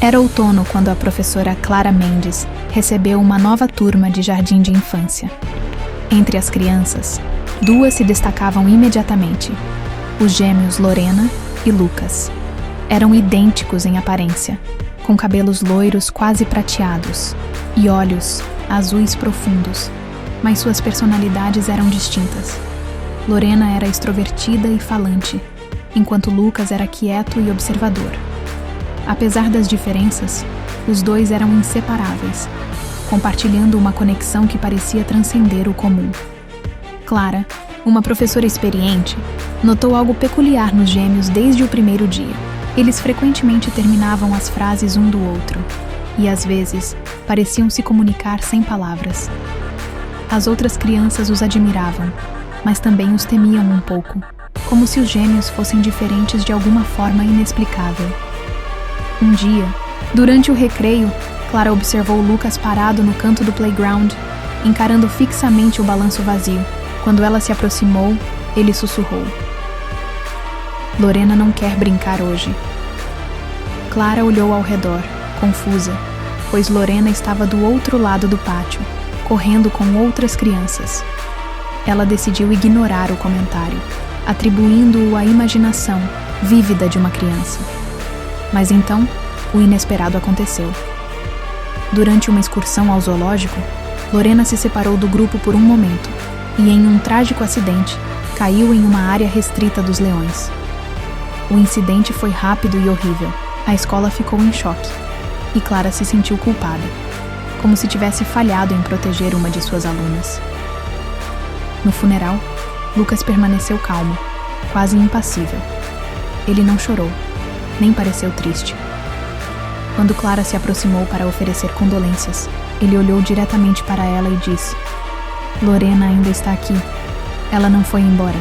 Era outono quando a professora Clara Mendes recebeu uma nova turma de jardim de infância. Entre as crianças, duas se destacavam imediatamente: os gêmeos Lorena e Lucas. Eram idênticos em aparência, com cabelos loiros quase prateados e olhos azuis profundos, mas suas personalidades eram distintas. Lorena era extrovertida e falante, enquanto Lucas era quieto e observador. Apesar das diferenças, os dois eram inseparáveis, compartilhando uma conexão que parecia transcender o comum. Clara, uma professora experiente, notou algo peculiar nos gêmeos desde o primeiro dia. Eles frequentemente terminavam as frases um do outro, e às vezes pareciam se comunicar sem palavras. As outras crianças os admiravam, mas também os temiam um pouco, como se os gêmeos fossem diferentes de alguma forma inexplicável. Um dia, durante o recreio, Clara observou Lucas parado no canto do playground, encarando fixamente o balanço vazio. Quando ela se aproximou, ele sussurrou: "Lorena não quer brincar hoje." Clara olhou ao redor, confusa, pois Lorena estava do outro lado do pátio, correndo com outras crianças. Ela decidiu ignorar o comentário, atribuindo-o à imaginação vívida de uma criança. Mas então, o inesperado aconteceu. Durante uma excursão ao zoológico, Lorena se separou do grupo por um momento e, em um trágico acidente, caiu em uma área restrita dos leões. O incidente foi rápido e horrível. A escola ficou em choque e Clara se sentiu culpada, como se tivesse falhado em proteger uma de suas alunas. No funeral, Lucas permaneceu calmo, quase impassível. Ele não chorou, nem pareceu triste. Quando Clara se aproximou para oferecer condolências, ele olhou diretamente para ela e disse: "Lorena ainda está aqui. Ela não foi embora."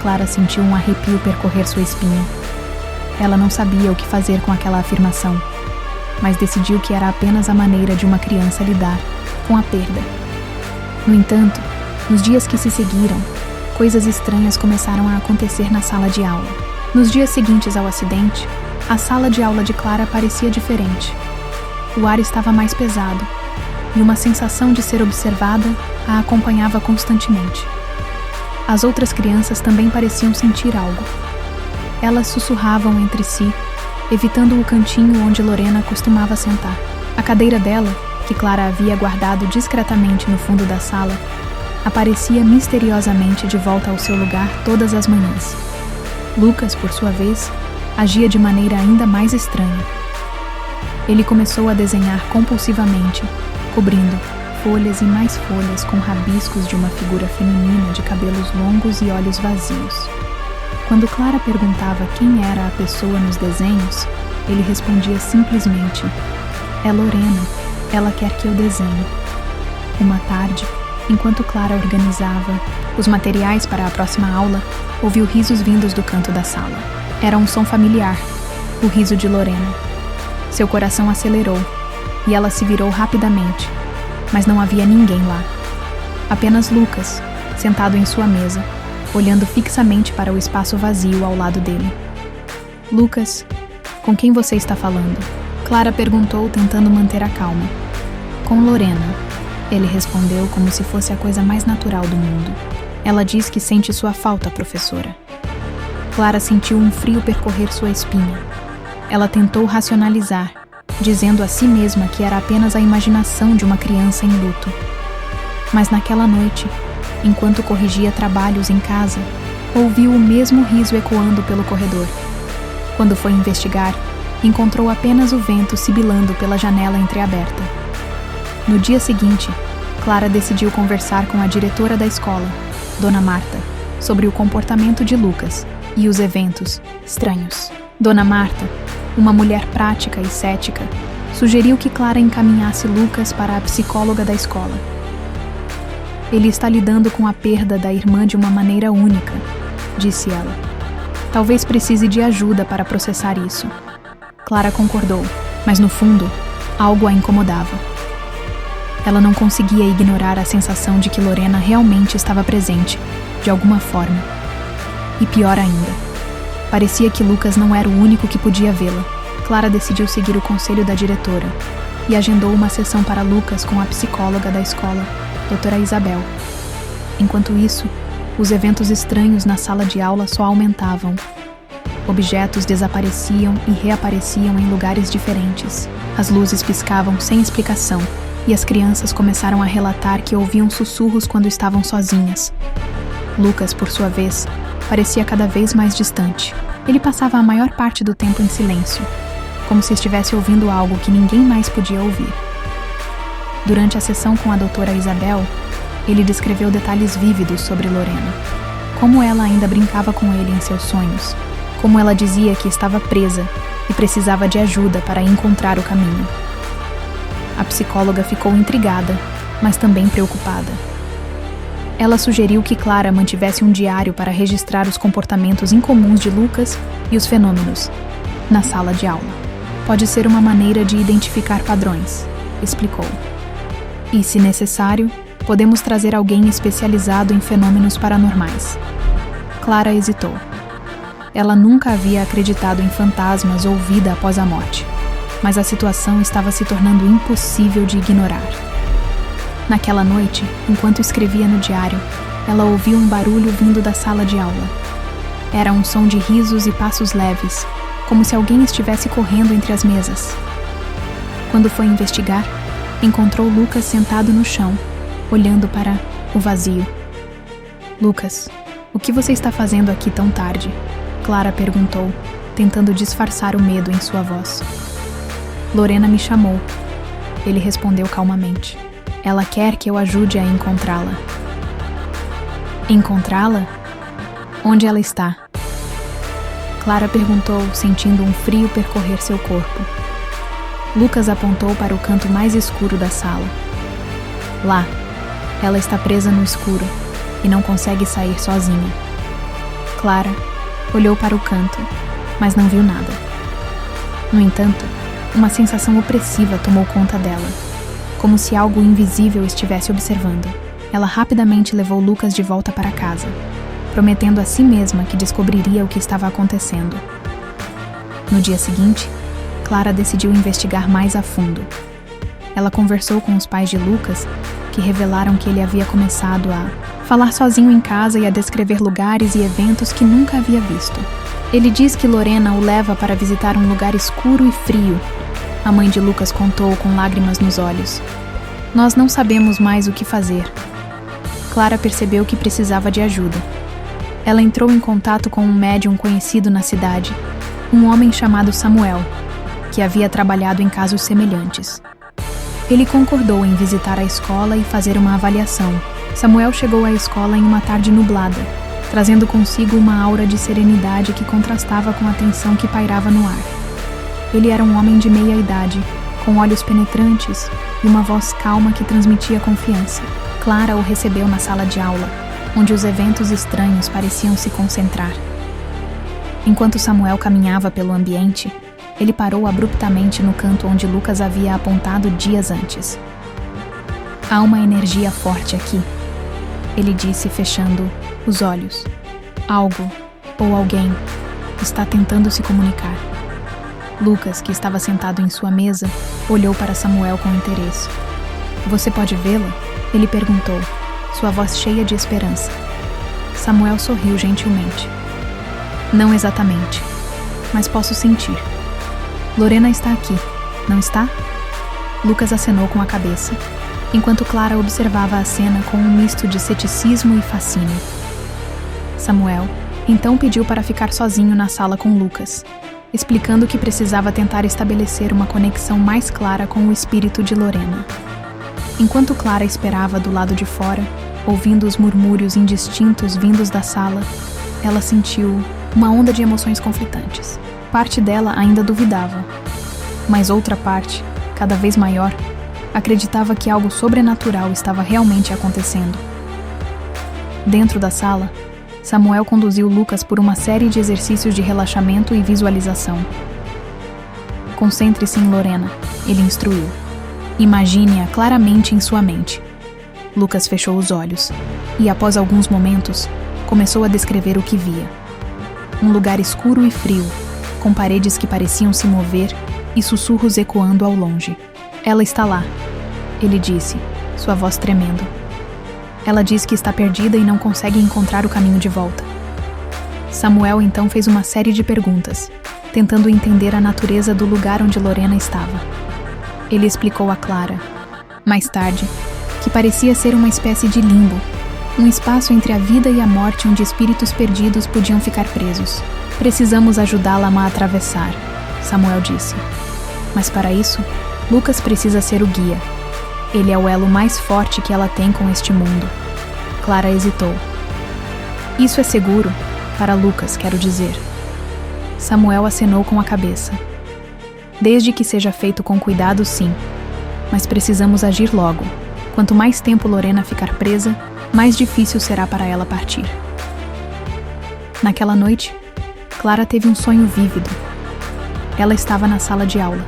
Clara sentiu um arrepio percorrer sua espinha. Ela não sabia o que fazer com aquela afirmação, mas decidiu que era apenas a maneira de uma criança lidar com a perda. No entanto, nos dias que se seguiram, coisas estranhas começaram a acontecer na sala de aula. Nos dias seguintes ao acidente, a sala de aula de Clara parecia diferente. O ar estava mais pesado, e uma sensação de ser observada a acompanhava constantemente. As outras crianças também pareciam sentir algo. Elas sussurravam entre si, evitando o cantinho onde Lorena costumava sentar. A cadeira dela, que Clara havia guardado discretamente no fundo da sala, aparecia misteriosamente de volta ao seu lugar todas as manhãs. Lucas, por sua vez, agia de maneira ainda mais estranha. Ele começou a desenhar compulsivamente, cobrindo folhas e mais folhas com rabiscos de uma figura feminina de cabelos longos e olhos vazios. Quando Clara perguntava quem era a pessoa nos desenhos, ele respondia simplesmente: "É Lorena, ela quer que eu desenhe." Uma tarde, enquanto Clara organizava os materiais para a próxima aula, ouviu risos vindos do canto da sala. Era um som familiar, o riso de Lorena. Seu coração acelerou e ela se virou rapidamente, mas não havia ninguém lá. Apenas Lucas, sentado em sua mesa, olhando fixamente para o espaço vazio ao lado dele. "Lucas, com quem você está falando?" Clara perguntou, tentando manter a calma. "Com Lorena," ele respondeu como se fosse a coisa mais natural do mundo. "Ela diz que sente sua falta, professora." Clara sentiu um frio percorrer sua espinha. Ela tentou racionalizar, dizendo a si mesma que era apenas a imaginação de uma criança em luto. Mas naquela noite, enquanto corrigia trabalhos em casa, ouviu o mesmo riso ecoando pelo corredor. Quando foi investigar, encontrou apenas o vento sibilando pela janela entreaberta. No dia seguinte, Clara decidiu conversar com a diretora da escola, Dona Marta, sobre o comportamento de Lucas e os eventos estranhos. Dona Marta, uma mulher prática e cética, sugeriu que Clara encaminhasse Lucas para a psicóloga da escola. "Ele está lidando com a perda da irmã de uma maneira única," disse ela. "Talvez precise de ajuda para processar isso." Clara concordou, mas no fundo, algo a incomodava. Ela não conseguia ignorar a sensação de que Lorena realmente estava presente, de alguma forma. E pior ainda, parecia que Lucas não era o único que podia vê-la. Clara decidiu seguir o conselho da diretora e agendou uma sessão para Lucas com a psicóloga da escola, doutora Isabel. Enquanto isso, os eventos estranhos na sala de aula só aumentavam. Objetos desapareciam e reapareciam em lugares diferentes. As luzes piscavam sem explicação e as crianças começaram a relatar que ouviam sussurros quando estavam sozinhas. Lucas, por sua vez, parecia cada vez mais distante. Ele passava a maior parte do tempo em silêncio, como se estivesse ouvindo algo que ninguém mais podia ouvir. Durante a sessão com a doutora Isabel, ele descreveu detalhes vívidos sobre Lorena. Como ela ainda brincava com ele em seus sonhos. Como ela dizia que estava presa e precisava de ajuda para encontrar o caminho. A psicóloga ficou intrigada, mas também preocupada. Ela sugeriu que Clara mantivesse um diário para registrar os comportamentos incomuns de Lucas e os fenômenos na sala de aula. Pode ser uma maneira de identificar padrões, explicou. E, se necessário, podemos trazer alguém especializado em fenômenos paranormais. Clara hesitou. Ela nunca havia acreditado em fantasmas ou vida após a morte, mas a situação estava se tornando impossível de ignorar. Naquela noite, enquanto escrevia no diário, ela ouviu um barulho vindo da sala de aula. Era um som de risos e passos leves, como se alguém estivesse correndo entre as mesas. Quando foi investigar, encontrou Lucas sentado no chão, olhando para o vazio. Lucas, o que você está fazendo aqui tão tarde? Clara perguntou, tentando disfarçar o medo em sua voz. Lorena me chamou. Ele respondeu calmamente. Ela quer que eu ajude a encontrá-la. Encontrá-la? Onde ela está? Clara perguntou, sentindo um frio percorrer seu corpo. Lucas apontou para o canto mais escuro da sala. Lá, ela está presa no escuro e não consegue sair sozinha. Clara olhou para o canto, mas não viu nada. No entanto, uma sensação opressiva tomou conta dela, como se algo invisível estivesse observando. Ela rapidamente levou Lucas de volta para casa, prometendo a si mesma que descobriria o que estava acontecendo. No dia seguinte, Clara decidiu investigar mais a fundo. Ela conversou com os pais de Lucas, que revelaram que ele havia começado a falar sozinho em casa e a descrever lugares e eventos que nunca havia visto. Ele diz que Lorena o leva para visitar um lugar escuro e frio. A mãe de Lucas contou com lágrimas nos olhos. Nós não sabemos mais o que fazer. Clara percebeu que precisava de ajuda. Ela entrou em contato com um médium conhecido na cidade, um homem chamado Samuel, que havia trabalhado em casos semelhantes. Ele concordou em visitar a escola e fazer uma avaliação. Samuel chegou à escola em uma tarde nublada, trazendo consigo uma aura de serenidade que contrastava com a tensão que pairava no ar. Ele era um homem de meia idade, com olhos penetrantes e uma voz calma que transmitia confiança. Clara o recebeu na sala de aula, onde os eventos estranhos pareciam se concentrar. Enquanto Samuel caminhava pelo ambiente, ele parou abruptamente no canto onde Lucas havia apontado dias antes. Há uma energia forte aqui, ele disse, fechando os olhos. Algo, ou alguém, está tentando se comunicar. Lucas, que estava sentado em sua mesa, olhou para Samuel com interesse. Você pode vê-la? Ele perguntou, sua voz cheia de esperança. Samuel sorriu gentilmente. Não exatamente, mas posso sentir. Lorena está aqui, não está? Lucas acenou com a cabeça, enquanto Clara observava a cena com um misto de ceticismo e fascínio. Samuel então pediu para ficar sozinho na sala com Lucas, explicando que precisava tentar estabelecer uma conexão mais clara com o espírito de Lorena. Enquanto Clara esperava do lado de fora, ouvindo os murmúrios indistintos vindos da sala, ela sentiu uma onda de emoções conflitantes. Parte dela ainda duvidava, mas outra parte, cada vez maior, acreditava que algo sobrenatural estava realmente acontecendo. Dentro da sala, Samuel conduziu Lucas por uma série de exercícios de relaxamento e visualização. Concentre-se em Lorena, ele instruiu. Imagine-a claramente em sua mente. Lucas fechou os olhos e, após alguns momentos, começou a descrever o que via. Um lugar escuro e frio, com paredes que pareciam se mover e sussurros ecoando ao longe. Ela está lá, ele disse, sua voz tremendo. Ela diz que está perdida e não consegue encontrar o caminho de volta. Samuel então fez uma série de perguntas, tentando entender a natureza do lugar onde Lorena estava. Ele explicou a Clara, mais tarde, que parecia ser uma espécie de limbo, um espaço entre a vida e a morte onde espíritos perdidos podiam ficar presos. Precisamos ajudá-la a atravessar, Samuel disse. Mas para isso, Lucas precisa ser o guia. Ele é o elo mais forte que ela tem com este mundo. Clara hesitou. Isso é seguro, para Lucas, quero dizer. Samuel acenou com a cabeça. Desde que seja feito com cuidado, sim. Mas precisamos agir logo. Quanto mais tempo Lorena ficar presa, mais difícil será para ela partir. Naquela noite, Clara teve um sonho vívido. Ela estava na sala de aula,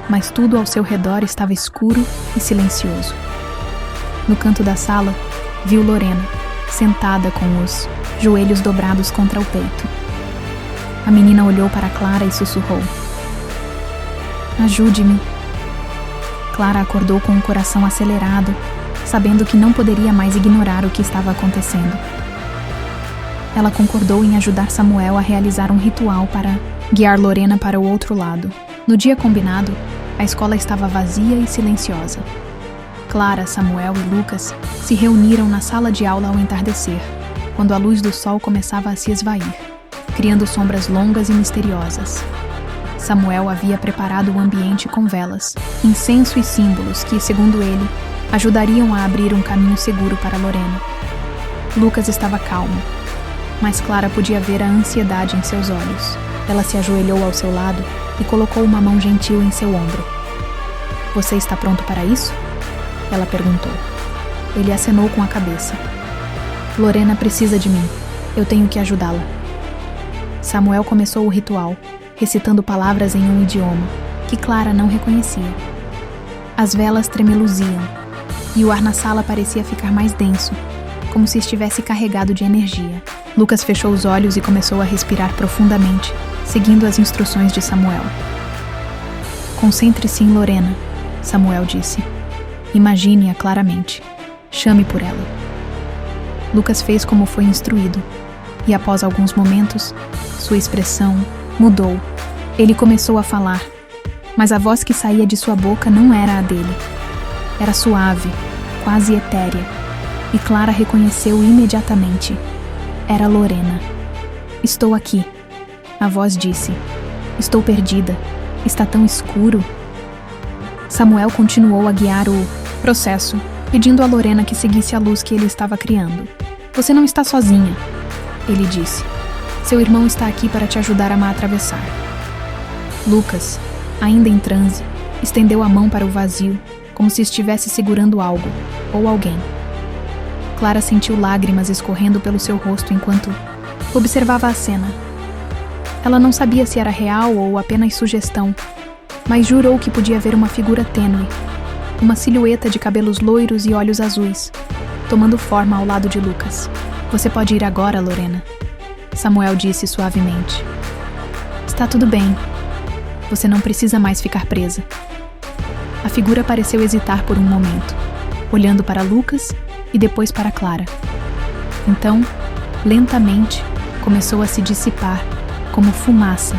mas tudo ao seu redor estava escuro e silencioso. No canto da sala, viu Lorena, sentada com os joelhos dobrados contra o peito. A menina olhou para Clara e sussurrou: "Ajude-me." Clara acordou com o coração acelerado, sabendo que não poderia mais ignorar o que estava acontecendo. Ela concordou em ajudar Samuel a realizar um ritual para guiar Lorena para o outro lado. No dia combinado, a escola estava vazia e silenciosa. Clara, Samuel e Lucas se reuniram na sala de aula ao entardecer, quando a luz do sol começava a se esvair, criando sombras longas e misteriosas. Samuel havia preparado o ambiente com velas, incenso e símbolos que, segundo ele, ajudariam a abrir um caminho seguro para Lorena. Lucas estava calmo, mas Clara podia ver a ansiedade em seus olhos. Ela se ajoelhou ao seu lado e colocou uma mão gentil em seu ombro. "Você está pronto para isso?" ela perguntou. Ele acenou com a cabeça. "Lorena precisa de mim. Eu tenho que ajudá-la." Samuel começou o ritual, recitando palavras em um idioma que Clara não reconhecia. As velas tremeluziam, e o ar na sala parecia ficar mais denso, como se estivesse carregado de energia. Lucas fechou os olhos e começou a respirar profundamente, seguindo as instruções de Samuel. "Concentre-se em Lorena", Samuel disse. "Imagine-a claramente. Chame por ela." Lucas fez como foi instruído, e após alguns momentos, sua expressão mudou. Ele começou a falar, mas a voz que saía de sua boca não era a dele. Era suave, quase etérea, e Clara reconheceu imediatamente. Era Lorena. "Estou aqui", a voz disse. "Estou perdida. Está tão escuro." Samuel continuou a guiar o processo, pedindo a Lorena que seguisse a luz que ele estava criando. "Você não está sozinha", ele disse. "Seu irmão está aqui para te ajudar a atravessar." Lucas, ainda em transe, estendeu a mão para o vazio, como se estivesse segurando algo, ou alguém. Clara sentiu lágrimas escorrendo pelo seu rosto enquanto observava a cena. Ela não sabia se era real ou apenas sugestão, mas jurou que podia ver uma figura tênue, uma silhueta de cabelos loiros e olhos azuis, tomando forma ao lado de Lucas. "Você pode ir agora, Lorena", Samuel disse suavemente. "Está tudo bem. Você não precisa mais ficar presa." A figura pareceu hesitar por um momento, olhando para Lucas e depois para Clara. Então, lentamente, começou a se dissipar, como fumaça,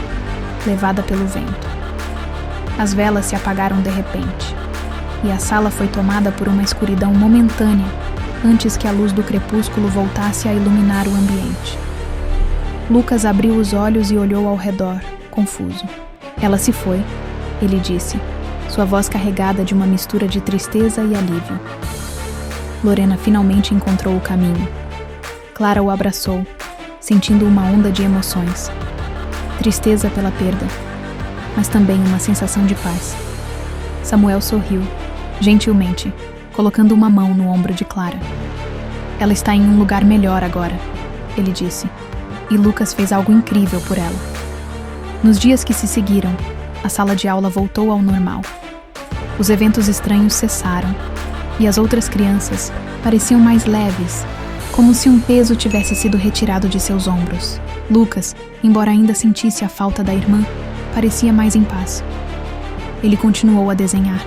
levada pelo vento. As velas se apagaram de repente, e a sala foi tomada por uma escuridão momentânea, antes que a luz do crepúsculo voltasse a iluminar o ambiente. Lucas abriu os olhos e olhou ao redor, confuso. "Ela se foi", ele disse, sua voz carregada de uma mistura de tristeza e alívio. Lorena finalmente encontrou o caminho. Clara o abraçou, sentindo uma onda de emoções. Tristeza pela perda, mas também uma sensação de paz. Samuel sorriu, gentilmente, colocando uma mão no ombro de Clara. "Ela está em um lugar melhor agora", ele disse, e Lucas fez algo incrível por ela. Nos dias que se seguiram, a sala de aula voltou ao normal. Os eventos estranhos cessaram, e as outras crianças pareciam mais leves, como se um peso tivesse sido retirado de seus ombros. Lucas, embora ainda sentisse a falta da irmã, parecia mais em paz. Ele continuou a desenhar,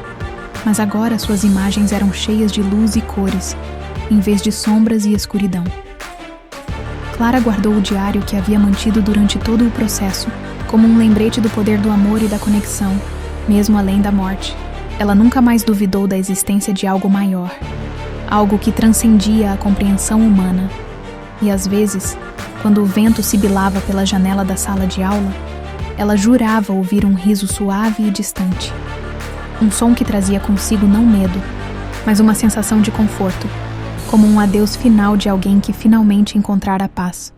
mas agora suas imagens eram cheias de luz e cores, em vez de sombras e escuridão. Clara guardou o diário que havia mantido durante todo o processo, como um lembrete do poder do amor e da conexão, mesmo além da morte. Ela nunca mais duvidou da existência de algo maior, algo que transcendia a compreensão humana. E às vezes, quando o vento sibilava pela janela da sala de aula, ela jurava ouvir um riso suave e distante. Um som que trazia consigo não medo, mas uma sensação de conforto, como um adeus final de alguém que finalmente encontrara a paz.